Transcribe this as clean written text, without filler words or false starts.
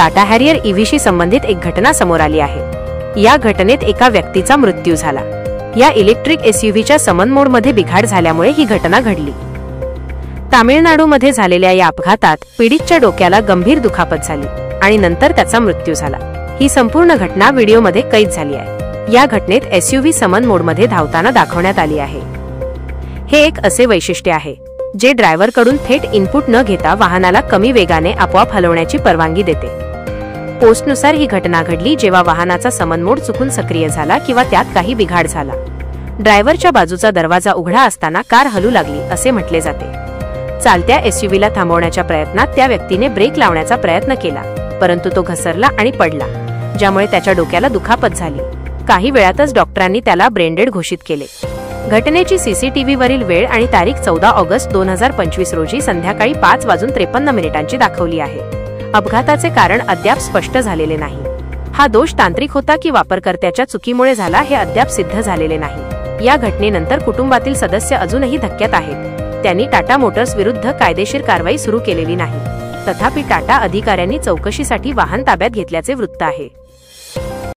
Tata Harrier ईव्हीशी संबंधित एक घटना समोर आली आहे। या घटनेत एका व्यक्तीचा मृत्यू झाला। या इलेक्ट्रिक एसयूव्हीच्या समन मोडमध्ये बिघाड झाल्यामुळे ही घटना घडली। तामिळनाडूमध्ये झालेल्या या अपघातात पीडितच्या डोक्याला गंभीर दुखापत झाली आणि नंतर त्याचा मृत्यू झाला। ही संपूर्ण घटना व्हिडिओमध्ये कैद झाली आहे। या घटनेत एसयूव्ही समन मोडमध्ये धावताना दाखवण्यात आली आहे। हे एक असे वैशिष्ट्य आहे जे ड्रायव्हरकडून थेट इनपुट न घेता वाहनाला कमी वेगाने आपोआप हलवण्याची परवानगी देते। पोस्टनुसार ही घटना घडली जेव्हा वाहनाचा समन मोड चुकून सक्रिय झाला किंवा त्यात काही बिघाड झाला। ड्रायव्हरच्या बाजूचा दरवाजा उघडा असताना कार हलू लागली असे म्हटले जाते। चालत्या एसयूव्हीला थांबवण्याच्या प्रयत्नात त्या व्यक्तीने ब्रेक लावण्याचा प्रयत्न केला, परंतु तो घसरला आणि पडला, ज्यामुळे त्याच्या डोक्याला दुखापत झाली। काही वेळातच डॉक्टरांनी त्याला ब्रेनडेड घोषित केले। घटनेची सीसीटीव्हीवरील वेळ आणि तारीख 14 ऑगस्ट 2025 रोजी संध्याकाळी 5:53 दाखवली आहे। अपघाताचे कारण अद्याप स्पष्ट झालेले नाही। हा दोष तांत्रिक होता की वापरकर्त्याच्या चुकीमुळे झाला हे अद्याप सिद्ध झालेले नाही। या घटनेनंतर कुटुंबातील सदस्य अजूनही धक्क्यात आहेत। त्यांनी टाटा मोटर्स विरुद्ध कायदेशीर कारवाई सुरू केलेली नाही। तथापि टाटा अधिकाऱ्यांनी चौकशीसाठी वाहन ताब्यात घेतल्याचे वृत्त आहे।